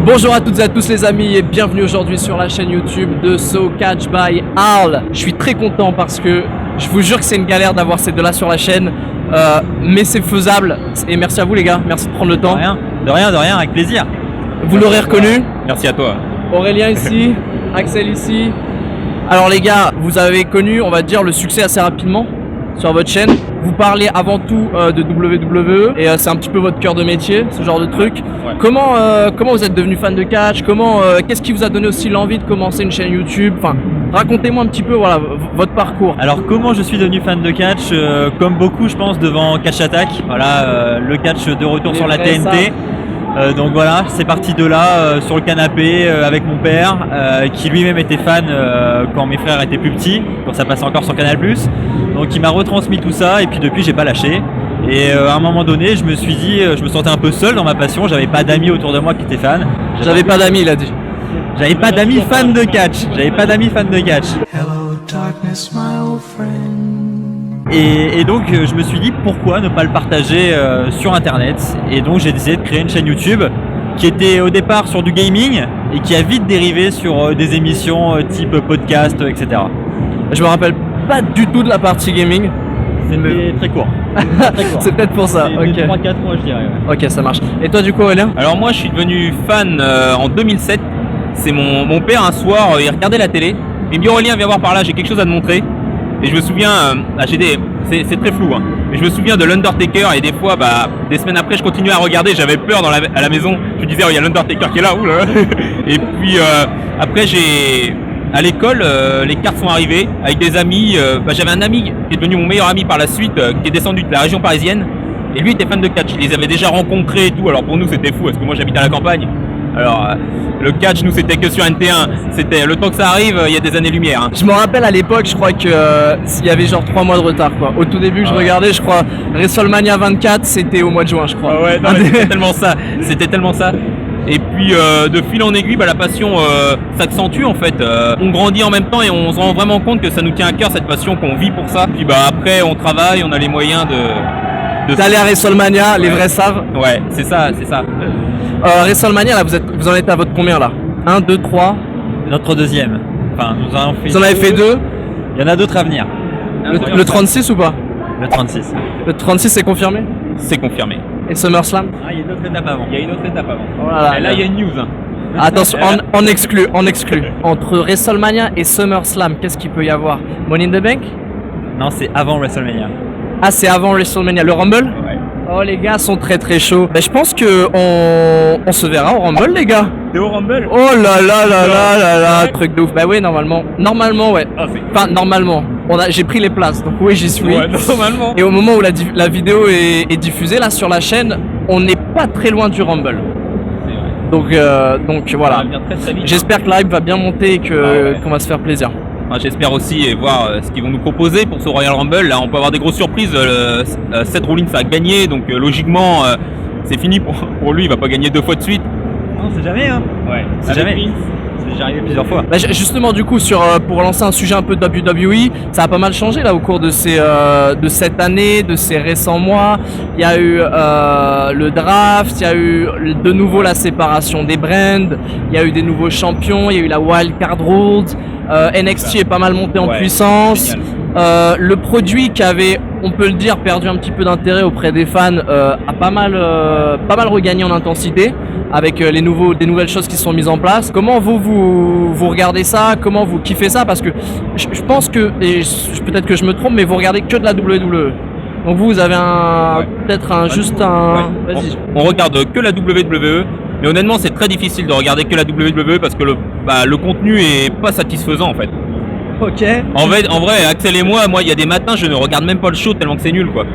Bonjour à toutes et à tous les amis et bienvenue aujourd'hui sur la chaîne YouTube de So Catch by Arl. Je suis très content parce que je vous jure que c'est une galère d'avoir ces deux-là sur la chaîne, mais c'est faisable et merci à vous les gars, merci de prendre le temps. De rien, avec plaisir. Vous l'aurez reconnu, Merci à toi. Aurélien ici, Axel ici. Alors les gars, vous avez connu, on va dire, le succès assez rapidement sur votre chaîne. Vous parlez avant tout de WWE et c'est un petit peu votre cœur de métier, ce genre de truc. Ouais. Comment vous êtes devenu fan de catch? Qu'est-ce qui vous a donné aussi l'envie de commencer une chaîne YouTube? Enfin, racontez-moi un petit peu voilà, votre parcours. Alors comment je suis devenu fan de catch? Comme beaucoup je pense devant Catch Attack, voilà, le catch de retour Les sur la vrais TNT. Donc voilà, c'est parti de là, sur le canapé avec mon père, qui lui-même était fan quand mes frères étaient plus petits, quand ça passait encore sur Canal+. Donc il m'a retransmis tout ça et puis depuis j'ai pas lâché. Et à un moment donné, je me suis dit, je me sentais un peu seul dans ma passion, j'avais pas d'amis autour de moi qui étaient fans. J'avais pas d'amis, il a dit. J'avais pas d'amis fans de catch. Hello, darkness, my old friend. Et donc je me suis dit pourquoi ne pas le partager sur internet, et donc j'ai décidé de créer une chaîne YouTube qui était au départ sur du gaming et qui a vite dérivé sur des émissions type podcast, etc. Je me rappelle pas du tout de la partie gaming. C'était très court. C'est peut-être pour ça. C'est Ok. 3-4 mois je dirais. Ouais. Ok, ça marche. Et toi du coup Aurélien? Alors moi je suis devenu fan en 2007. C'est mon père un soir, il regardait la télé. Il me dit Aurélien viens voir par là, j'ai quelque chose à te montrer. Et je me souviens, c'est très flou, hein. Mais je me souviens de l'Undertaker et des fois, des semaines après je continuais à regarder, j'avais peur à la maison. Je me disais oh il y a l'Undertaker qui est là, oula. Et puis après à l'école, les cartes sont arrivées avec des amis. J'avais un ami qui est devenu mon meilleur ami par la suite, qui est descendu de la région parisienne. Et lui était fan de catch, il les avait déjà rencontrés et tout. Alors pour nous c'était fou, parce que moi j'habite à la campagne. Alors le catch, nous c'était que sur NT1. C'était le temps que ça arrive, il y a des années-lumière. Hein. Je me rappelle à l'époque, je crois que il y avait genre 3 mois de retard quoi. Au tout début, je regardais, je crois, WrestleMania 24, c'était au mois de juin, je crois. Ah ouais, non, mais c'était tellement ça. Et puis de fil en aiguille, la passion s'accentue en fait. On grandit en même temps et on se rend vraiment compte que ça nous tient à cœur cette passion, qu'on vit pour ça. Puis après on travaille, on a les moyens D'aller à WrestleMania, les vrais savent. Ouais, c'est ça. WrestleMania, là, vous en êtes à votre combien là? 1, 2, 3. Notre deuxième. Enfin nous en avons fait. Vous en avez fait 2. Il y en a d'autres à venir. Le 36 ou pas? Le 36. Le 36 c'est confirmé? C'est confirmé. Et SummerSlam? Ah, il y a une autre étape avant. Il y a une autre étape avant. Oh là là. Et là il y a une news. Hein. Attention, en exclu. Entre WrestleMania et SummerSlam, qu'est-ce qu'il peut y avoir? Money in the Bank? Non, c'est avant WrestleMania. Ah, c'est avant WrestleMania. Le Rumble? Ouais. Oh, les gars sont très très chauds. Je pense que on se verra au Rumble, les gars. T'es au Rumble? Oh là là là là là là, truc de ouf. Bah oui, normalement, ouais. Ah, Enfin, normalement. J'ai pris les places, donc oui, j'y suis. ouais, normalement. Et au moment où la vidéo est diffusée là sur la chaîne, on n'est pas très loin du Rumble. C'est vrai. Donc Ça voilà. va venir très vite. J'espère que live va bien monter et qu'on va se faire plaisir. J'espère aussi voir ce qu'ils vont nous proposer pour ce Royal Rumble. Là, on peut avoir des grosses surprises. Seth Rollins a gagné, donc logiquement, c'est fini pour lui. Il va pas gagner 2 fois de suite. Non, c'est jamais, hein. Ouais, C'est jamais. C'est déjà arrivé plusieurs fois. Justement, du coup, pour lancer un sujet un peu de WWE, ça a pas mal changé là au cours de cette année, de ces récents mois. Il y a eu le draft, il y a eu de nouveau la séparation des brands, il y a eu des nouveaux champions, il y a eu la Wild Card Rules. NXT est pas mal monté en puissance. Génial. Le produit qui avait, on peut le dire, perdu un petit peu d'intérêt auprès des fans a pas mal regagné en intensité avec des nouvelles choses qui sont mises en place. Comment vous regardez ça? Comment vous kiffez ça? Parce que je pense que, et peut-être que je me trompe, mais vous regardez que de la WWE. Donc vous avez peut-être juste un... Ouais. Vas-y. On regarde que la WWE, mais honnêtement c'est très difficile de regarder que la WWE parce que le contenu est pas satisfaisant en fait. Ok. En vrai, Axel et moi, il y a des matins je ne regarde même pas le show tellement que c'est nul quoi.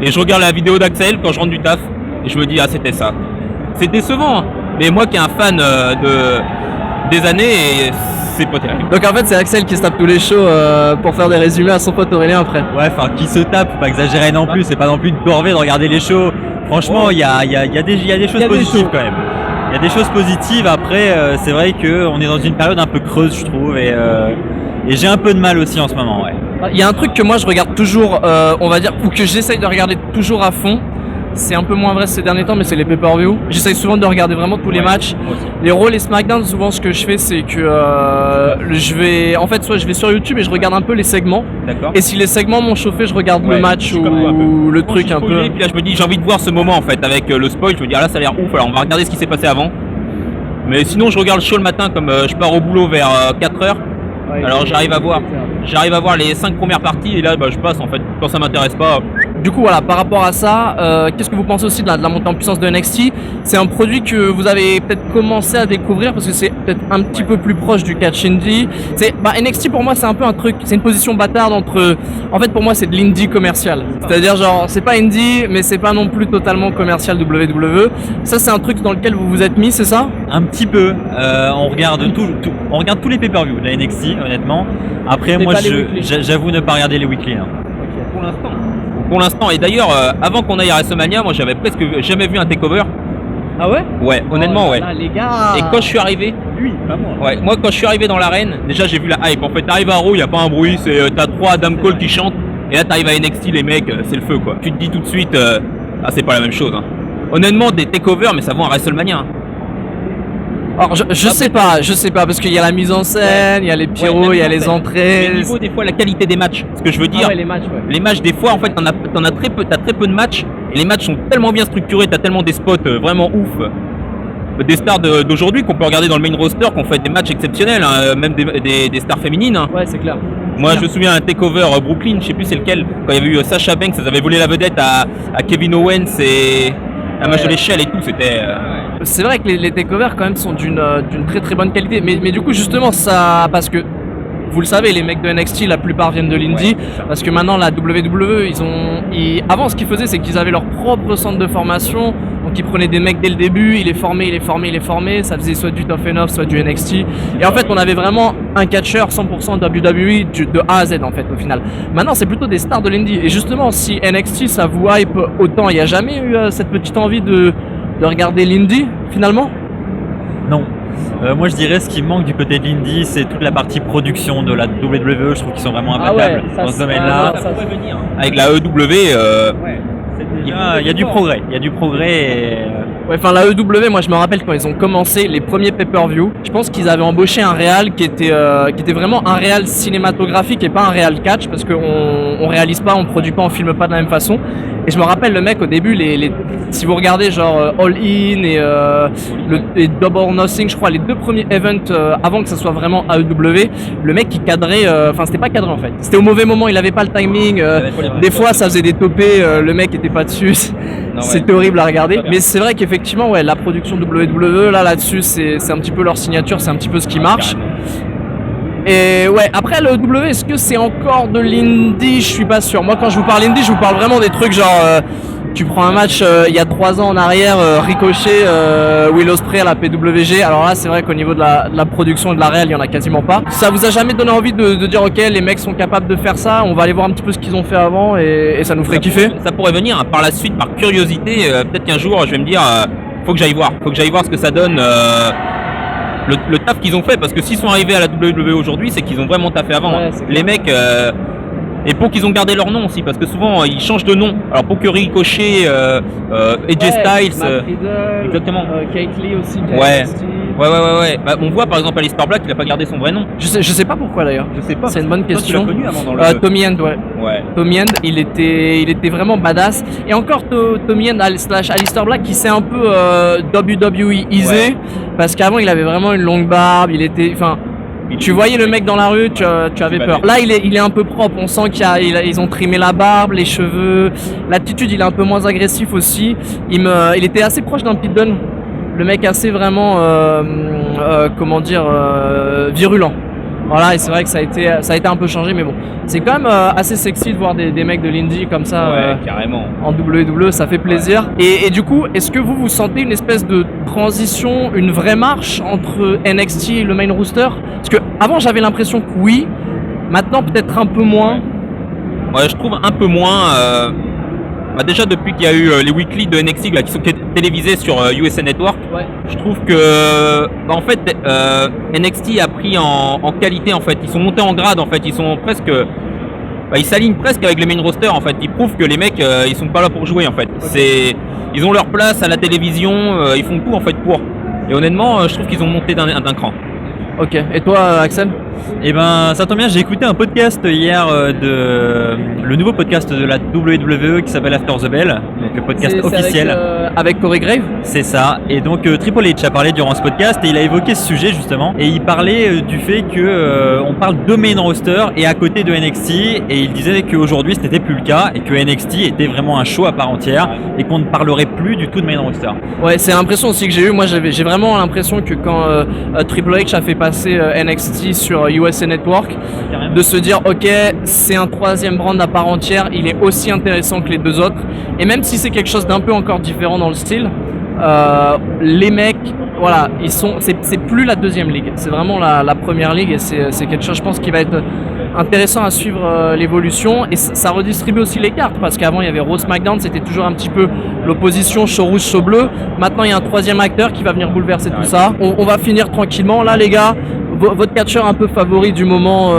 Et je regarde la vidéo d'Axel quand je rentre du taf et je me dis c'était ça. C'est décevant, hein. Mais moi qui est un fan des années, c'est pas terrible. Donc en fait c'est Axel qui se tape tous les shows pour faire des résumés à son pote Aurélien après. Ouais, enfin, qui se tape, faut pas exagérer non plus, c'est pas non plus une corvée de regarder les shows. Franchement, il y a des choses positives quand même. Il y a des choses positives, après, c'est vrai qu'on est dans une période un peu creuse, je trouve, et j'ai un peu de mal aussi en ce moment, ouais. Il y a un truc que moi je regarde toujours, on va dire, ou que j'essaye de regarder toujours à fond, c'est un peu moins vrai ces derniers temps, mais c'est les pay-per-view. J'essaye souvent de regarder vraiment tous les matchs. Moi aussi. Les Raw, les SmackDown, souvent ce que je fais, c'est que soit je vais sur YouTube et je regarde un peu les segments. D'accord. Et si les segments m'ont chauffé, je regarde Ouais, le match je suis comme toi un ou le Moi, truc je suis un peu. spoilé, puis là je me dis j'ai envie de voir ce moment en fait avec le spoil, je me dis ah là ça a l'air ouf, alors on va regarder ce qui s'est passé avant. Mais sinon je regarde le show le matin comme je pars au boulot vers 4h. Alors j'arrive à voir les 5 premières parties et là je passe en fait. Quand ça m'intéresse pas. Du coup, voilà, par rapport à ça, qu'est-ce que vous pensez aussi de la montée en puissance de NXT? C'est un produit que vous avez peut-être commencé à découvrir parce que c'est peut-être un petit peu plus proche du catch indie. NXT pour moi, c'est un peu un truc, c'est une position bâtarde entre. En fait, pour moi, c'est de l'indie commercial. C'est-à-dire, genre, c'est pas indie, mais c'est pas non plus totalement commercial WWE. Ça, c'est un truc dans lequel vous vous êtes mis, c'est ça? Un petit peu. On regarde on regarde tous les pay-per-view de la NXT, honnêtement. Après, moi, pas les weekly. j'avoue ne pas regarder les weekly. Hein. Pour l'instant. Et d'ailleurs, avant qu'on aille à WrestleMania, moi j'avais presque jamais vu un takeover. Ah ouais? Ouais, honnêtement, ouais. Là, les gars. Et quand je suis arrivé, Lui, pas moi. ouais, moi quand je suis arrivé dans l'arène, déjà j'ai vu la hype. En fait, t'arrives à Raw, y a pas un bruit, c'est t'as 3 Adam Cole qui chantent, et là t'arrives à NXT, les mecs, c'est le feu quoi. Tu te dis tout de suite, ah c'est pas la même chose. Hein. Honnêtement, des takeovers, mais ça va à WrestleMania. Hein. Alors, je sais pas, parce qu'il y a la mise en scène, il y a les pyros, il y a les entrées. Mais au niveau des fois la qualité des matchs, ce que je veux dire. Ah ouais, les matchs, ouais. Les matchs des fois en fait t'as très peu de matchs et les matchs sont tellement bien structurés, t'as tellement des spots vraiment ouf. Des stars d'aujourd'hui qu'on peut regarder dans le main roster qu'on fait des matchs exceptionnels, hein, même des stars féminines. Hein. Ouais, c'est clair. Moi je me souviens un takeover Brooklyn, je sais plus c'est lequel, quand il y avait eu Sasha Banks, ils avaient volé la vedette à Kevin Owens et à match de l'échelle et tout, c'était. C'est vrai que les takeovers quand même sont d'une très très bonne qualité, mais du coup justement ça, parce que vous le savez, les mecs de NXT la plupart viennent de l'indie, parce que maintenant la WWE avant ce qu'ils faisaient c'est qu'ils avaient leur propre centre de formation, donc ils prenaient des mecs dès le début, ils les formaient, ça faisait soit du Tough Enough soit du NXT, et en fait on avait vraiment un catcheur 100% WWE de A à Z en fait au final. Maintenant c'est plutôt des stars de l'indie, et justement si NXT ça vous hype autant, il n'y a jamais eu cette petite envie de regarder l'indie finalement? Non. Moi je dirais ce qui manque du côté de l'indie, c'est toute la partie production de la WWE. Je trouve qu'ils sont vraiment imbattables dans ce domaine-là. Ça pourrait venir. Avec la EW, Il y a du progrès. Il y a du progrès. Et, Ouais, enfin la EW, moi je me rappelle quand ils ont commencé les premiers pay-per-view, je pense qu'ils avaient embauché un réal qui était vraiment un réal cinématographique et pas un réal catch, parce qu'on réalise pas, on produit pas, on filme pas de la même façon. Et je me rappelle le mec au début, si vous regardez genre All In et Double or Nothing, je crois les 2 premiers events avant que ça soit vraiment AEW, le mec qui cadrait, enfin c'était pas cadré en fait, c'était au mauvais moment, il avait pas le timing, des fois ça faisait des topés, le mec était pas dessus, c'était horrible à regarder. Mais c'est vrai qu'effectivement ouais, la production WWE là-dessus c'est un petit peu leur signature, c'est un petit peu ce qui marche. Et ouais, après le W, est-ce que c'est encore de l'indie? Je suis pas sûr. Moi quand je vous parle indie, je vous parle vraiment des trucs genre tu prends un match il y a 3 ans en arrière, Ricochet, Will Ospreay à la PWG. Alors là c'est vrai qu'au niveau de la production et de la réelle, il y en a quasiment pas. Ça vous a jamais donné envie de dire ok, les mecs sont capables de faire ça, on va aller voir un petit peu ce qu'ils ont fait avant et ça nous ferait kiffer? Ça pourrait venir hein, par la suite, par curiosité, peut-être qu'un jour je vais me dire faut que j'aille voir ce que ça donne. Le taf qu'ils ont fait, parce que s'ils sont arrivés à la WWE aujourd'hui, c'est qu'ils ont vraiment taffé avant. Ouais, les mecs, et pour qu'ils ont gardé leur nom aussi, parce que souvent ils changent de nom. Alors pour que Ricochet, AJ Styles, exactement. Kate Lee aussi. Ouais. Bah, on voit par exemple Aleister Black, il a pas gardé son vrai nom. Je sais pas pourquoi d'ailleurs. Je sais pas. C'est une bonne question. Toi, tu l'as connu avant dans le... Tommy End, ouais. Tommy End, il était vraiment badass. Et encore Tommy End / Aleister Black qui s'est un peu WWE easé, parce qu'avant il avait vraiment une longue barbe, il était, enfin, tu voyais le mec dans la rue, tu avais peur. Là il est un peu propre, on sent qu'ils ont trimé la barbe, les cheveux, l'attitude il est un peu moins agressif aussi. Il était assez proche d'un Pete Dunne. Le mec assez vraiment, virulent. Voilà, et c'est vrai que ça a été un peu changé, mais bon, c'est quand même assez sexy de voir des mecs de l'indie comme ça carrément. En WWE, ça fait plaisir. Et du coup, est-ce que vous sentez une espèce de transition, une vraie marche entre NXT et le main roster? Parce que avant j'avais l'impression que oui, maintenant peut-être un peu moins. Ouais, je trouve un peu moins. Déjà depuis qu'il y a eu les weekly de NXT là, qui sont télévisés sur USA Network, je trouve que en fait NXT a pris en qualité en fait. Ils sont montés en grade en fait. Ils sont presque, ils s'alignent presque avec le main roster en fait. Ils prouvent que les mecs ils sont pas là pour jouer en fait. ils ont leur place à la télévision, ils font tout en fait pour. Et honnêtement, je trouve qu'ils ont monté d'un cran. Ok. Et toi, Axel? Eh ben, ça tombe bien, j'ai écouté un podcast hier le nouveau podcast de la WWE qui s'appelle After the Bell, donc le podcast officiel. Avec Corey Grave? C'est ça. Et donc Triple H a parlé durant ce podcast et il a évoqué ce sujet justement. Et il parlait du fait que on parle de main roster et à côté de NXT. Et il disait qu'aujourd'hui ce n'était plus le cas et que NXT était vraiment un show à part entière et qu'on ne parlerait plus du tout de main roster. Ouais, c'est l'impression aussi que j'ai eu. Moi, j'ai vraiment l'impression que quand Triple H a fait passer NXT sur USA Network, de se dire ok, c'est un troisième brand à part entière, il est aussi intéressant que les deux autres. Et même si c'est quelque chose d'un peu encore différent dans le style, les mecs, voilà, c'est plus la deuxième ligue, c'est vraiment la première ligue et c'est quelque chose, je pense, qui va être intéressant à suivre l'évolution et ça redistribue aussi les cartes parce qu'avant il y avait Raw SmackDown, c'était toujours un petit peu l'opposition chaud rouge chaud bleu. Maintenant il y a un troisième acteur qui va venir bouleverser tout ça. On va finir tranquillement là les gars. Votre catcheur un peu favori du moment.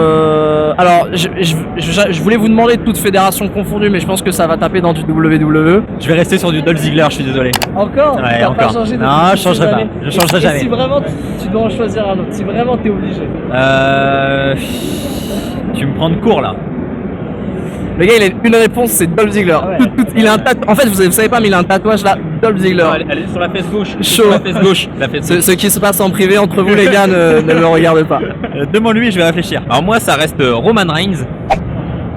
Alors, je voulais vous demander toute fédération confondue, mais je pense que ça va taper dans du WWE. Je vais rester sur du Dolph Ziggler, je suis désolé. Encore? Ouais, T'as encore. pas changé Non, je changerai pas. Je changerai jamais. Si vraiment tu dois en choisir un autre, si vraiment t'es obligé. Tu me prends de court là. Le gars, il a une réponse, c'est Dolph Ziggler. Ouais. Il a un en fait, vous savez pas, mais il a un tatouage là, Dolph Ziggler. Elle est sur la fesse gauche. Chaud. Sur la fesse gauche. La fesse gauche. Ce qui se passe en privé entre vous, les gars, ne me regardez pas. Demande-lui, je vais réfléchir. Alors moi, ça reste Roman Reigns.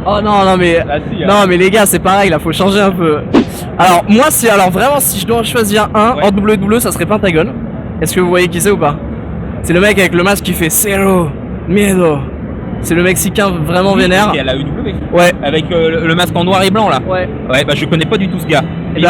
Oh non, mais. Non, mais les gars, c'est pareil, là, faut changer un peu. Alors, moi, vraiment, si je dois en choisir un en WWE, ça serait Pentagon. Est-ce que vous voyez qui c'est ou pas? C'est le mec avec le masque qui fait Cero Miedo. C'est le Mexicain vraiment vénère. Qui est à la UW. Ouais. Avec le masque en noir et blanc là. Ouais. Ouais, bah je connais pas du tout ce gars. Et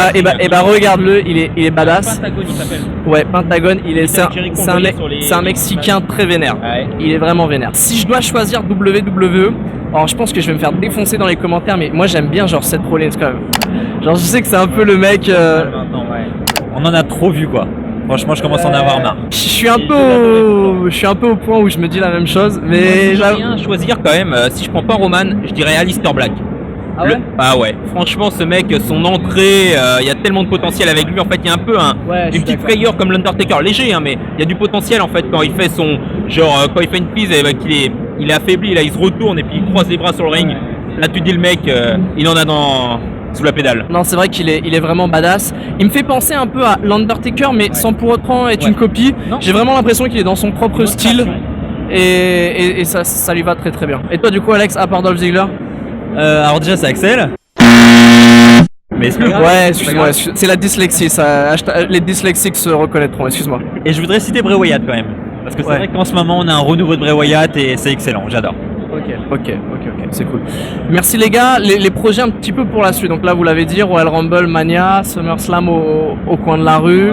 bah regarde-le, il est badass. Pentagon il s'appelle. Ouais, Pentagon, c'est Jerry un Conway sur les- Mexicain très vénère. Ouais. Il est vraiment vénère. Si je dois choisir WWE, alors je pense que je vais me faire défoncer dans les commentaires, mais moi j'aime bien genre Seth Rollins quand même. Genre je sais que c'est un peu le mec. Maintenant, ouais. On en a trop vu quoi. Franchement, je commence à en avoir marre. Je suis un peu au point où je me dis la même chose, mais Si j'ai j'avoue- rien à choisir quand même, si je prends pas Roman, je dirais Aleister Black. Ah ouais. Ah ouais, franchement ce mec, son entrée, il y a tellement de potentiel avec lui, en fait il y a un peu Ouais, je suis une petite d'accord. frayeur comme l'Undertaker, léger hein, mais il y a du potentiel en fait quand il fait son, genre quand il fait une prise et qu'il est affaibli, là il se retourne et puis il croise les bras sur le ring, là tu dis le mec, il en a sous la pédale. Non, c'est vrai qu'il est vraiment badass. Il me fait penser un peu à l'Undertaker, mais sans pour autant être une copie. Non. J'ai vraiment l'impression qu'il est dans son propre style et ça lui va très très bien. Et toi du coup Alex, à part Dolph Ziggler? Alors déjà c'est Axel. Mais c'est pas grave. Ouais, excuse-moi, c'est la dyslexie, ça, les dyslexiques se reconnaîtront, excuse-moi. Et je voudrais citer Bray Wyatt quand même. Parce que c'est Ouais. vrai qu'en ce moment on a un renouveau de Bray Wyatt et c'est excellent, j'adore. Ok, c'est cool. Merci les gars, les projets un petit peu pour la suite. Donc là vous l'avez dit, Royal Rumble, Mania, SummerSlam au coin de la rue.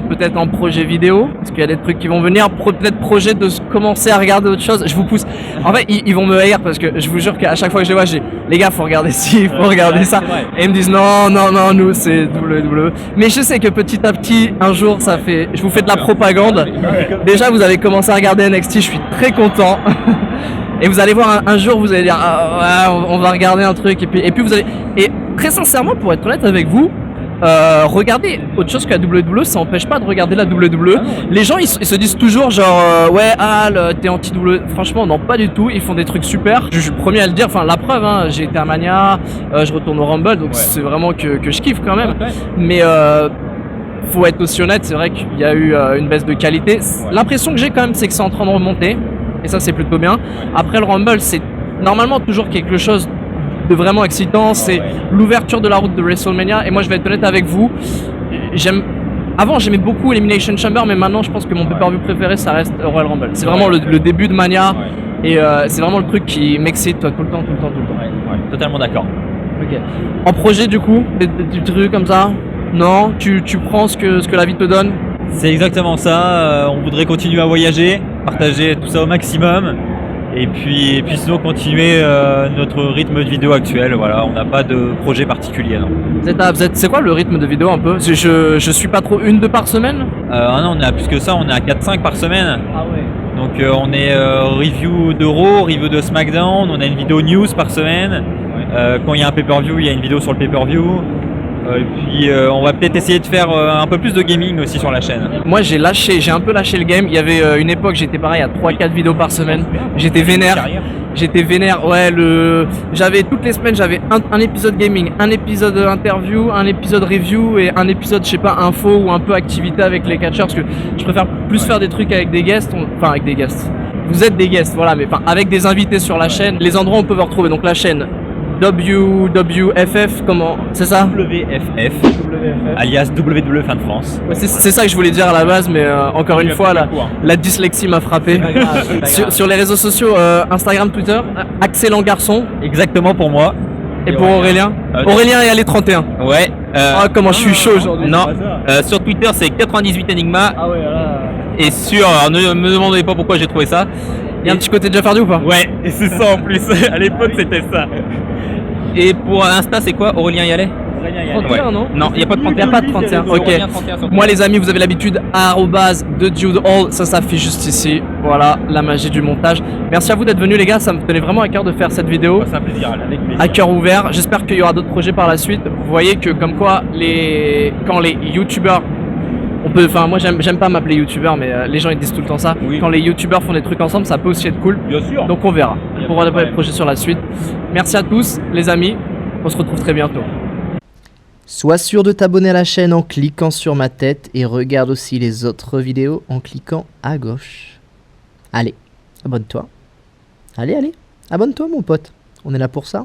Peut-être en projet vidéo, parce qu'il y a des trucs qui vont venir, peut-être projet de commencer à regarder autre chose. Je vous pousse. En fait, ils vont me haïr parce que je vous jure qu'à chaque fois que je les vois, je dis les gars, faut regarder ci, faut regarder ça. Et ils me disent non, nous c'est WWE. Mais je sais que petit à petit, un jour, je vous fais de la propagande. Déjà, vous avez commencé à regarder NXT, je suis très content. Et vous allez voir un jour, vous allez dire ah, ouais, on va regarder un truc et puis vous allez. Et très sincèrement, pour être honnête avec vous. Regardez autre chose que la WWE, ça n'empêche pas de regarder la WWE. Les gens ils se disent toujours genre ouais Al t'es anti WWE. Franchement non, pas du tout, ils font des trucs super. Je suis le premier à le dire, enfin la preuve hein, j'ai été à Mania, je retourne au Rumble donc c'est vraiment que je kiffe quand même. Mais faut être aussi honnête, c'est vrai qu'il y a eu une baisse de qualité. L'impression que j'ai quand même c'est que c'est en train de remonter et ça c'est plutôt bien. Après le Rumble c'est normalement toujours quelque chose de vraiment excitant, c'est l'ouverture de la route de WrestleMania et moi je vais être honnête avec vous, avant j'aimais beaucoup Elimination Chamber mais maintenant je pense que mon pay-per-view préféré ça reste Royal Rumble, c'est vraiment le début de Mania et c'est vraiment le truc qui m'excite tout le temps. Ouais, totalement d'accord. Ok. En projet du coup, des trucs comme ça? Non, tu prends ce que la vie te donne? C'est exactement ça, on voudrait continuer à voyager, partager tout ça au maximum. Et puis sinon continuer notre rythme de vidéo actuel, voilà, on n'a pas de projet particulier. Non. C'est quoi le rythme de vidéo un peu? Je suis pas trop 1-2 par semaine? Non, on est à plus que ça, on est à 4-5 par semaine. Ah ouais. Donc on est review de Raw, review de SmackDown, on a une vidéo news par semaine. Quand il y a un pay-per-view, il y a une vidéo sur le pay-per-view. Et puis on va peut-être essayer de faire un peu plus de gaming aussi sur la chaîne. Moi j'ai un peu lâché le game. Il y avait une époque, j'étais pareil à 3-4 vidéos par semaine. J'étais vénère. Ouais, j'avais toutes les semaines, j'avais un épisode gaming, un épisode interview, un épisode review et un épisode, je sais pas, info ou un peu activité avec les catcheurs parce que je préfère plus faire des trucs avec des guests, enfin avec des guests. Vous êtes des guests, voilà, mais enfin avec des invités sur la chaîne. Les endroits où on peut vous retrouver, donc la chaîne WWFF, comment, c'est ça? WFF, alias WWE Fan France. Ouais, c'est ça que je voulais dire à la base, mais encore une fois, la dyslexie m'a frappé. Sur les réseaux sociaux, Instagram, Twitter, excellent garçon. Exactement pour moi. Et pour Aurélien Aurélien est allé 31. Ouais. Comment je suis chaud aujourd'hui. Non, sur Twitter c'est 98 Enigma. Ah ouais, là. Et sur, alors ne me demandez pas pourquoi j'ai trouvé ça. Il y a un petit côté déjà fardu ou pas? Ouais, et c'est ça en plus. À l'époque c'était ça. Et pour Insta c'est quoi? Aurélien Yallet? 31, non? Non, il n'y a pas de 31. Il n'y a pas de 31, ok. Aurélien 31 sur Moi les amis, vous avez l'habitude, @de Jude Hall, ça s'affiche juste ici. Voilà, la magie du montage. Merci à vous d'être venus les gars, ça me tenait vraiment à cœur de faire cette vidéo. C'est un plaisir, avec plaisir. À cœur ouvert, j'espère qu'il y aura d'autres projets par la suite. Vous voyez que comme quoi, quand les youtubeurs, enfin moi j'aime pas m'appeler youtubeur, mais les gens ils disent tout le temps ça. Oui. Quand les youtubeurs font des trucs ensemble, ça peut aussi être cool. Bien sûr. Donc on verra. Pour voir pas de des projets sur la suite. Merci à tous les amis, on se retrouve très bientôt. Sois sûr de t'abonner à la chaîne en cliquant sur ma tête et regarde aussi les autres vidéos en cliquant à gauche. Allez, abonne-toi. Allez, abonne-toi mon pote, on est là pour ça.